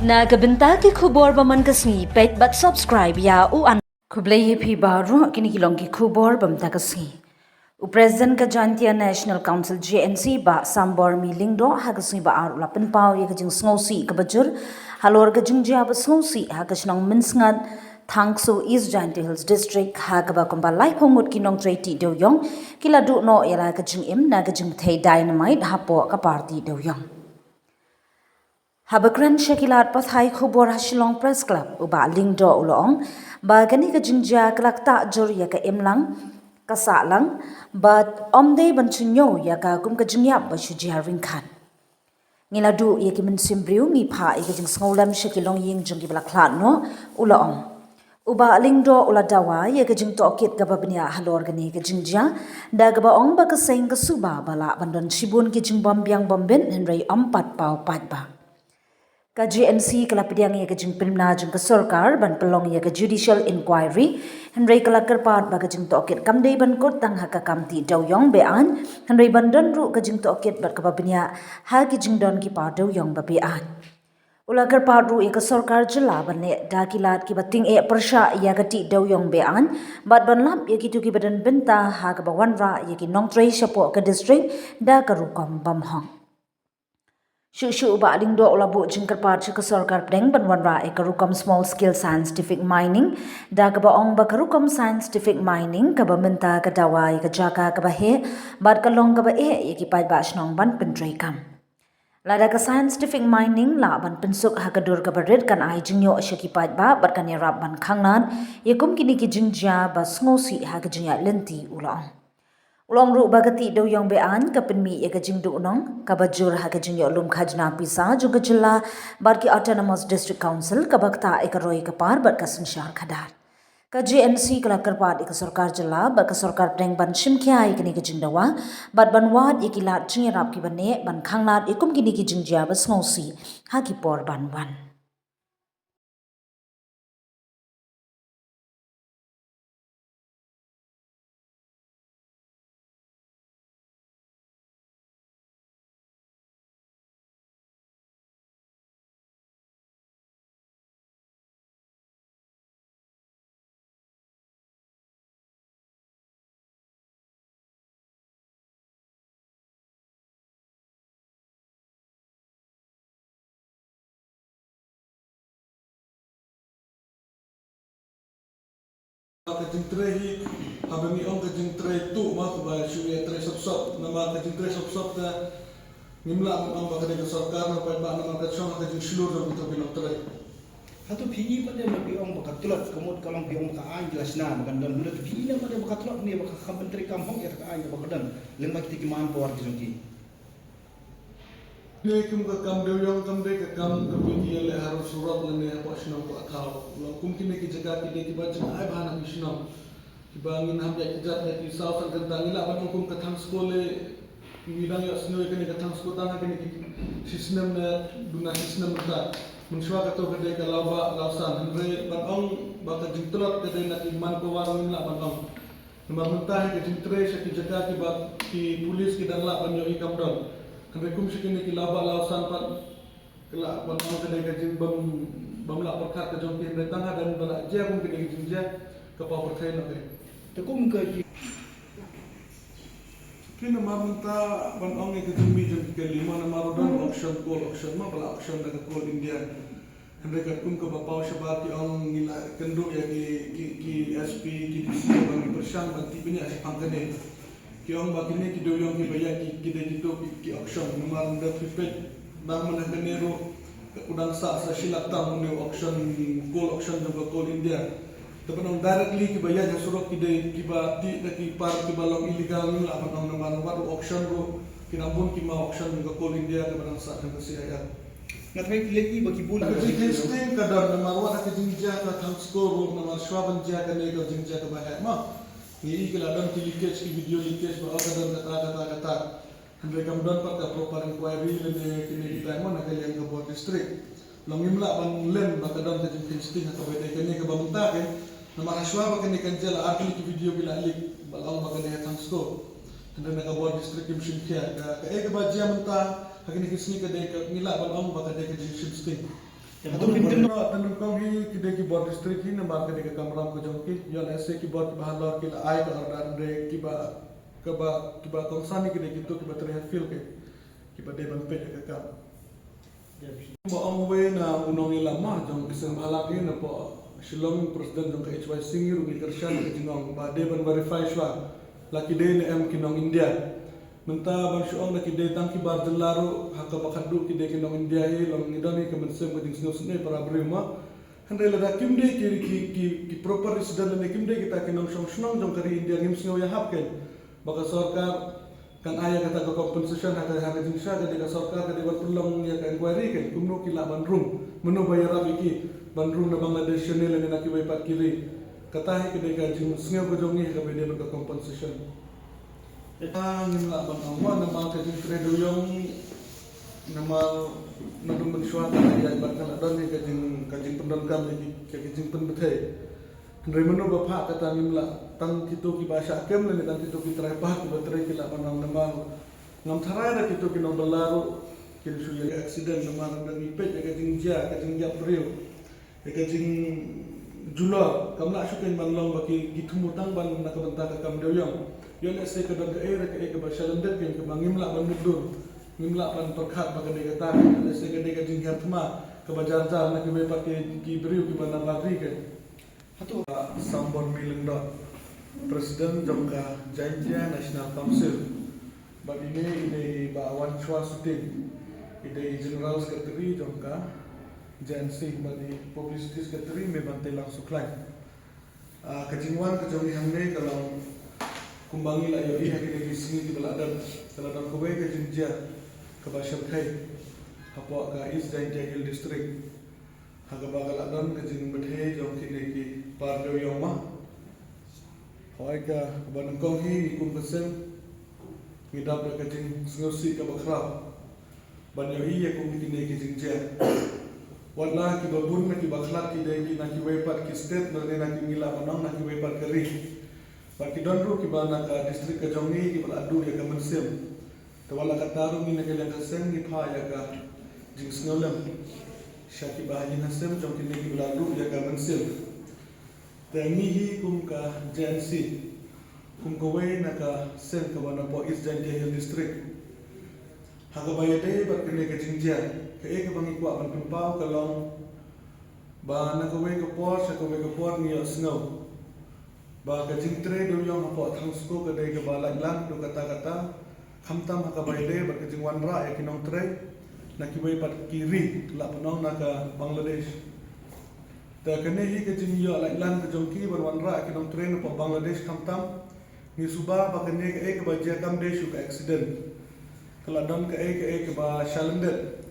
Nagabenta ki khubor baman kasni pet but subscribe ya u an khublei phi baru kini kilong ki khubor bam ta kasni u president ka Jantia National Council JNC ba sambor mi lingdo ha kasni ba ar lapin pau ye kajing sngosi ka bajur halor ka jingja ba sngosi ha kasnang minsngat Thangso East Jantia Hills District ha ka ba komba lai phongut ki nong treati deu yong kila du no yala ka jing im na ka jing thei dynamite ha po ka party deu yong Habakran Shakilat Pathai Khubor Hashilong Press Club uba lingdo ulong ba gani ka jingja klakta jor ya ka imlang ka salang but omde banchunyo ya ka kum ka jingya ba shujia ringkhan ngila du ye ki min simbriu mi pha ye ka jing sngolam Shakilong ying jong ki blakla no ulong uba lingdo uladawa ye ka jing tokit ka babnya halor gani ka jingja da ga ba ong ba ka seng ka suba bala bandon shibun ki jing bambyang bomben henry ampat pau pat ba ka GNC kala pidiang ye ka jing pilmna jing ka sarkar ban pelong ye ka judicial inquiry henry kala kerpat ba ka jing tokit kamdei ban kot tang ha ka kamti daw yong be an henry ban don ru ka jing tokit bat ka babnya ha ki jing don ki pa daw yong ba be an ula kerpat ru ye ka sarkar jila ban ne dakilat ki bating e persha ya ka ti daw yong be an bat ban lap ye ki tu ki badan benta ha ka ba wanra ye ki nong trei shapo ka district da ka ru kom bam hong Shushu ba lingdo ulabu jingkar part ka sarkar pdeng banwanra e karukom small scale scientific mining da ka ba ong ba karukom scientific mining ka ba menta ka dawai ka jaka ka ba he bar ka long ka ba e ki pai ba shnong ban pentrai kam lada ka scientific mining la ban pensuk ha ka dur ka ba red kan ai jingyo asha ki pai ba bar kan yarap ban khangnan ye kum kini ki jingja ba sngosi ha ka jingya lenti ulong Ulong ru bagati daw yang bean ka penmi ye ka jingdu nong ka bajur ha ka jingyo lum khajna pisa ju ka jilla barki autonomous district council ka bakta e ka roi ka par bar ka sanshar khadar ka GNC kala karpat e ka sarkar jilla ba ka sarkar preng ban shimkhya e kini ka jingdawa bat ban wad e ki lat jing rap ki bane ban khanglat e kum kini ki jingja ba sngosi ha ki por ban wan Kajing trehi habami ong kajing tre tu ma ko ba shuya tre sop nama kajing tre sop ta nimla ong ba kajing sarkar na pa ba nama kajong kajing shulur na bito binok tre Hatu pigi pada mabiong bakatulot kamut kalang biong ka an jelas na magandang bulat pigi na pada bakatulot ni baka kampentri kampung ya ka an bakadan lemba kiti kiman power kizongki Dia kum ka kam deu yong kam de ka kam ka pigi le harus surat le ne apa shnam ko athao lo kum kine ki jaga ki de ki ba jang ai bhana ki shnam ki bangin ham ya ki jat ki saw san kan tangila ban kum ka thang skole midang ya snow kene ka thang sko tang kene ki system na duna system ta Menshwa ka to ka de ka lawa lausan henre ban ong ba ka jingtrot ka de na ki man ko warung la ban ong Nama mentah ke jintre sa ki jaga ki ba ki pulis ki dan la ban yo ikam don Henry kum sikini ki laba lausan pat kela ban ong ka de ka jing bam la perkat ka jong ki henre tanga dan bala je kum ki de ki jingja ka pa perkai na ke tekum ke Kini mamanta ban ong ke jumbi jong ke lima na marodan auction ma bala auction da call India Henry kat kum ka bapau shabat ki ong ngila kendo ya ki SP ki DC bang persang ban tipenya angkane ki ong ba kini ki doyong ki baya ki de dito ki auction numar da pipet bang mana kanero udang sa silak tam ni auction call da call India Tepan directly ki baya ja surok ki de ki ba ti da ki par ki balong illegal ni la ban numar wa auction ro kinambun ki ma auction ga call India ka ban sa kan si ayat ngatrai pileki bagi bulan Testing kadar numar wa ka jinja ka thang score ro numar shwaban ja ka ne ka jinja ka ba ma ni ikla dan ki leakage ki video leakage ba kadar kata Henry kamdan pa ka proper inquiry le ne ki ni taimo na ka yang ka buat district longimla ban len ba kadar ka testing ka ba de ka ne ka ba munta ke nama ashwa ba ka ne kan jala arti ki video bila lik balang ba ka ne thang score Henry na ka buat district kim shin ka ka e ka ba jia munta Hakini kisni ka de ka ngila ban ong ba ka de ka jishim sting Atau pintu tanam kong hi kide ki board district hi nambar kide ka kamram ko jongki yon ese ki board bahalor ki ai ka ordan de ki ba kong sani kide ki to ki ba terlihat feel ke ki ba de ban pet ka kam ba ang we na unong ilama jong kisang bahala ki na po Shillong Presiden jong ka HY Singi Rumi Kershan ka jingong ba de ban verify shwa laki de ne em kinong India menta ban shuong na kide tang ki bar jelaru haka bakadu kide kinong India hi long ngidani ka mensem ka jingsno sne para brima hande la kim de ki proper resident ne kim de kita kinong shong shnong jong kari India ngim sngo ya hapken baka sarkar kan aya kata ka compensation haka jingsha ka de ka sarkar ka de bar tulong ya ka inquiry kan kumno kila ban room menu bayar iki ban room na Bangladesh ne le na ki bai pat kiri kata hi kide ka jing sngo ko jong ni ka be de ka compensation ngin la ban awan nama ka jing tredo yung nama nadung mensuat ya ban kala don ni ka jing pendon kam lagi ka jing pen bethe ndre menu ba pha kata ngin la tang kitu ki bahasa kem le tang kitu ki trai pa ki betre ki la ban nama ngam tharai ra kitu ki nom balaru ki su ya accident nama nang ni pe ka jing ja priu ka jing jula kamla shuken ban long ba ki githumutang ban na ka banta ka kam deuyong yon ese ke dog air ke ba shalandet ke bangimla ban mudur ngimla ban perkhat ba ke de kata ese ke de ke jing hartma ke bajar jar na ke be pat ki briu ki ban bagri ke hatu sambon mileng dot presiden jongka Jaintia National Council ba ini ide ba wan chwa suting ide general secretary jongka JNC ba di publicity secretary me bantai lang suklai kajingwan kajong hangne kalau kumbangi la yo iha kini sini di beladan ko we ka jinja ka bashar khai hapo ka is Jaintia Hill district haga bagaladon ka jing bethe jong kini ki par do yoma hoy ka ban ko hi kum kasem ngidap ka jing ngosi ka bakra ban yo iya kum kini ki jinja wala ki babun na ki baklat ki de ki na ki we pat ki state na ne na ki mila banong na ki we pat kari Baki donru ki bana ka distrik ka jongi ki bala adu ya ka mensem. Tawala ka taru ni nagel ka sen ni pha ya ka jing snolem. Shaki bahaji nasem jong ki ki bala adu ya ka mensem. Tangi hi kum ka JNC. Kum ko we na ka sen ka bana po East Jaintia Hill district. Haga bayade bar kene ka jingja. Ka e ka bangi kwa ban pimpau ka long. Ba na ka we ka por sa ka we ka por ni snow. Ba ka jing tre do yong hapo thangsko ka dai ka balak lang do kata khamtam ha ka baide ba ka jing wanra e kinong tre na ki bai pat kiri la panong na ka Bangladesh ta kane hi ka jing yo lak lang ka jong ki bar wanra e kinong tre na po Bangladesh khamtam ni suba ba kane ka e ka ba ja kam de shu ka accident kala don ka e ka ba shalandet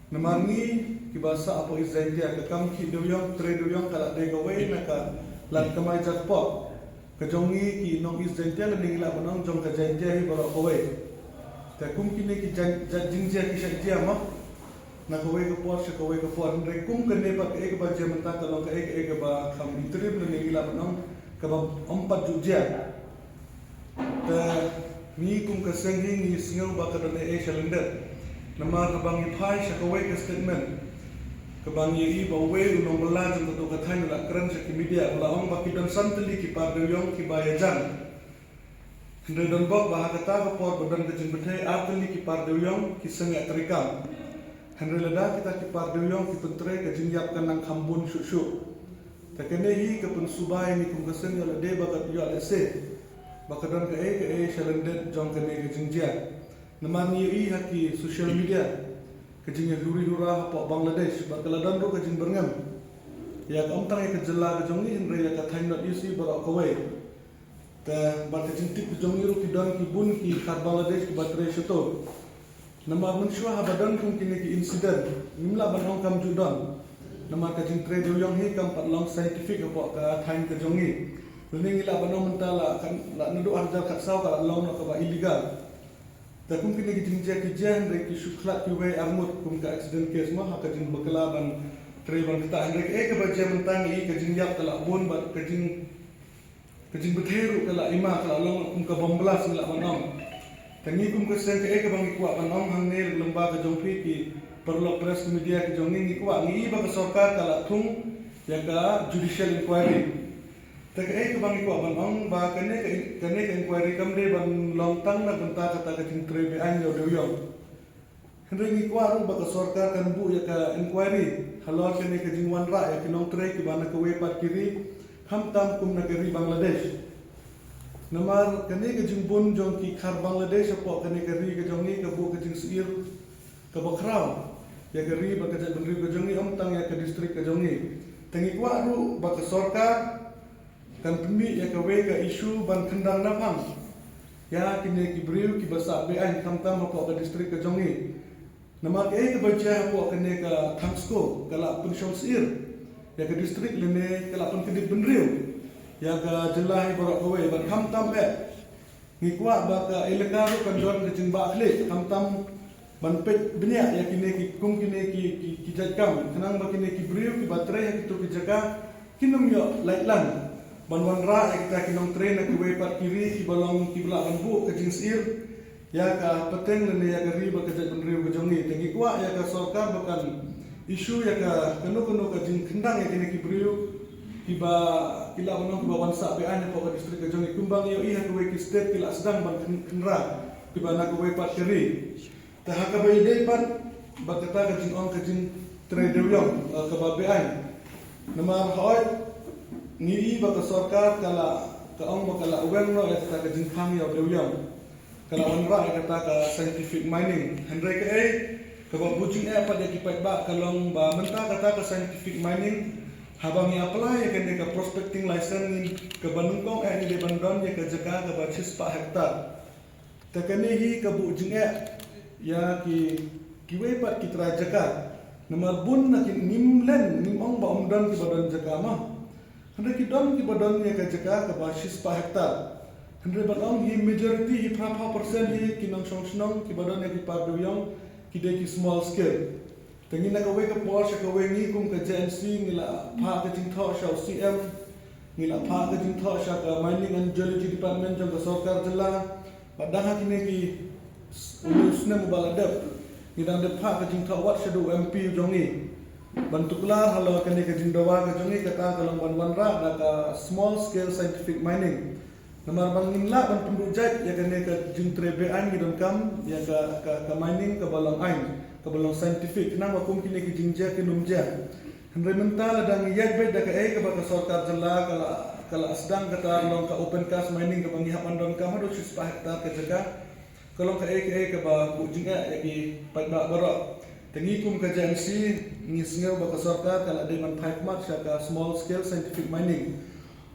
namangi ki ba sa apo Jaintia ka kam ki do yong tre do yong kala de ka we na ka lan kamai jakpo ka jongi ki nong is Jaintia la ningla banong jong ka Jaintia hi baro kowe ta kum kine ki jingjia ki shaktia ma na kowe ka por sha kowe ka por ndre kum ka ne pa ka ek ba je mata ka long ka ek ba kham itrib la ningla banong ka ba ompat jujia ta ni kum ka senghi ni singaw ba ka dane e shalender nama ka bangi phai sha kowe ka statement kabang yi ba we unong bala jang to ka thain la kran sa ki media bala ong ba ki don santli ki par de yong ki ba ya jang ndre don bok ba ka ta ko por bodan ka jing bethe atli ki par de yong ki senga trikam handre lada kita ki par de yong ki pentre ka jing yap kan nang khambun shu shu ta kene hi ka pun subai ni kum ka sen yo la de ba ka yo la se ba ka don ka e shalandet jong ka ne ka jing ja naman yi haki social media kajing yang luri-lura hapo Bangladesh bakaladan ro kajing berngam ya ka omtang ka jela ka jongi hinre ya ka thain not isi baro kowe ta ba kajing tip jongi ro kidon ki bun ki kar Bangladesh ki batre shoto nama menshwa habadan kum kini ki incident nimla ban ong kam judon nama kajing tre do yong hi kam pat long scientific hapo ka thain ka jongi lening ila ban ong mentala kan la ndu arjar kat saw ka long ka ba illegal ta kum kini ki jingjia ki jan re ki shuklat ki we armut kum ka accident case ma ha ka jin bakla ban tre ban ta andre ke ba jam tang i ka jin yap kala bon ba ka jin betheru kala ima kala long kum ka bomblas la banong ta ni kum ka sen ke ka bang kwa banong hang ne lamba ka jongpi ki perlu press media ke jong ni kuat ngi ba ke sarkar kala thung ya ka judicial inquiry tak ke bang kuat bang ong ba kene ke inquiry kam de bang long tang na benta kata ke ting tre be an yo de yo henry ni kuat ru ba ke sarkar kan bu ya ka inquiry halor kene ke jing wan ra ya ke long tre ke bana ke we pat kiri ham tam kum na ke ri Bangladesh namar kene ke jing bun jong ki khar Bangladesh po kene ke ri ke jong ni ke bu ke jing sir ke bakrau ya ke ri ba ke jing ke jong ni tang ya ke distrik ke jong ni tengi kuat ru ba ke sarkar kan pemi ya ke we ke isu ban kendang napang ya kini ki briu ki basa be an kam tam po ke distrik ke jong ni namar ke baca po kene ke Thamsko kala pun sir ya ke distrik lene kala pun kedip benriu ya ka jelai borok kowe ban kham tam be ngi kwa ba ka eleka ru kan don ke jing ba khle kham tam ban pet benya ya kine ki kum kine ki jakam kenang ba kine ki briu ki batre ya kitu ki jaka kinum yo laitlan ban wan ra ya kita kinong train ke we pat kiri ki balong ki bla ban bu ke jing sir ya ka peteng lene ya ka ri ba ke jak benriu ke jongi tengi kwa ya ka sarkar bakan isu ya ka kanu ke jing kendang ya kine ki briu kiba kila menong kiba wansa be anya po ka distrik ke jongi kumbang yo iha ke we ki state kila sedang ban kenra kiba na ke we pat kiri ta ha ka be dei pat ba kata ke jing ong ke jing tre de yong ke ba be an nama hoy ni ba ka sarkar kala ka ong ba kala wen no ya kata ke jing phang yo de yong kala wan ra kata ka scientific mining hendrai ke ke ba bujing pa ya ki pat ba kalong ba menta kata ka scientific mining habang ya apply ya kene ka prospecting license ni ke Bandung ni de Bandung ya ke jaga ke basis 4 hektar ta kene hi ke bu jing ya ki we pat ki tra jaga namar bun na ki nimlen nimong ba umdan ki badan jaga ma hande ki don ki badan ya ke jaga ke basis 4 hektar hande badong hi majority hi 5% hi ki nong song ki badan ya ki par doyong ki de ki small scale tengi na kawe ka Porsche kawe ni kum ka JNC ngila pha ka jing tho sha CM ngila pha ka jing tho sha ka mining and geology department jong ka sarkar jela padang ha kine ki usne mobile adap ngidang de pha ka jing tho wat sha do MP jong ni bantukla halo kane ka jing dawa ka jong ni kata kalong wan ra na ka small scale scientific mining namar bang nimla ban pendujat ya kane ka jing trebe an ngidong kam ya ka mining ka balang ain kabalong scientific nang wakum kini ki jingja ki numja hendrai mental dang yaj be da ka ke ba ka sarkar jela kala asdang kata long ka open cast mining ka bangi hapan don ka hado 6 hektar ke jaga kalong ka ke ba ku jinga ya ki pat ba baro tengi kum ka JNC ni sngeu ba ka sarkar kala de man phai mat sha ka small scale scientific mining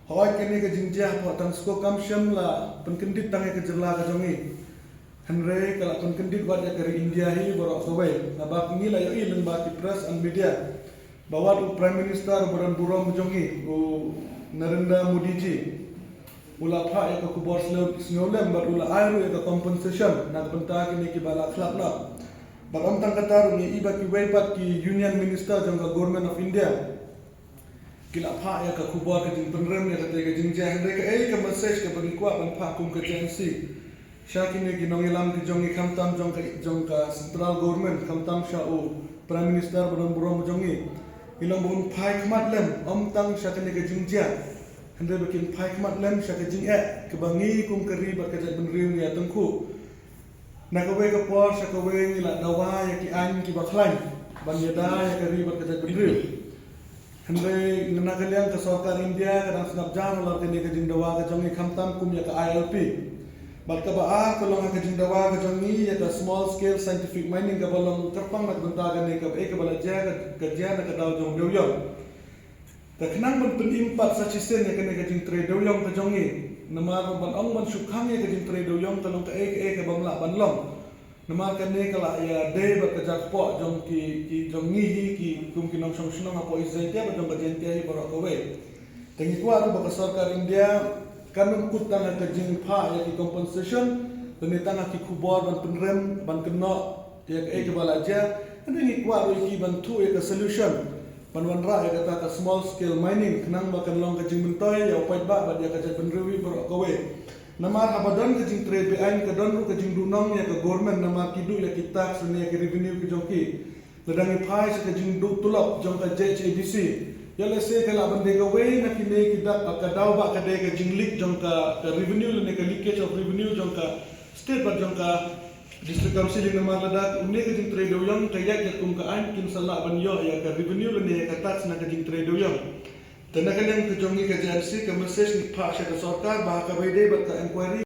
hoy kini ka jingja po Thamsko kam sham la penkendit tang ke jela ka jongi Henry kalau kendit buat ya dari India hi borok kowe nabak ni la yo ileng ba ki press and media bawa tu prime minister buran burom jongi u Narendra Modi ji ula pha ya ko bor snolem ba ula airu ya compensation na benta kini ki bala khlap na baram tang katar ni iba ki way pat ki union minister jong ka government of India kila pha ya ka kubor ka jing penrem ya ka te jing ja Henry ka message ka bagi kwa ban pha kum ka JNC Syakini ginong ilam ki jongi kamtam jong ka central government kamtam sya u prime minister bodon burom jongi ilang bun phai khmat lem tang syakini ke jingjia hande bikin phai khmat lem syak ke jing ke bangi kum keri ba ka ben rim ya tengku na ka we ka por syak ka we ni la dawa ya ki an ki ba khlan ban ya da ya keri ba ka ben rim hande ngana ka liang ka sarkar India kadang snap jam la ke ni ke jing dawa ka jongi kamtam kum ya ka ILP Balka ba kalau ka jing dawa ka jongi ya ka small scale scientific mining ka balong terpang nak benta ka ne ka bala ja ka ja na ka daw jong doyong ta khnang ban pen impat sa chisen ya ka ne ka jing tre doyong ka jongi namar ban ong ban sukhang ya ka jing tre doyong kalong ka ka bangla ban long namar ka ne kala ya de ba ka jak po jong ki jongi hi ki kum ki nong song snong apo izai te ba jong ka jente hi baro ko we tengi kwa ba ka sarkar India kami kut tanga ke jing pha ya ki compensation demi tanga ki kubor ban penrem ban keno ya ke balaja ni kwa ro ki ban thu ya ka solution ban wan ra ya kata ka small scale mining kenang ba kan long ke jing bentoy ya upai ba dia ka jan rewi bro ko we namar habadan ke jing trade be ain ka don ru ke jing dunong ya ka government namar kidu ya kita sene ya ke revenue ke joki Nadangi pai sa kajing du tulap jong ka JHABC. Yala se kala bande ka way na kine kita ka daw ba ka de ka jing lik jong ka revenue le ka leakage of revenue jong ka state ba jong ka district council ng Marladak une ka jing trade yang kaya ka kum ka an kin sala ban yo ya ka revenue le ne ka tax na ka jing trade yang. Tanakan yang ka jongi ka JHABC ka message ni pa sa ka sarkar ba ka bay de ba ka inquiry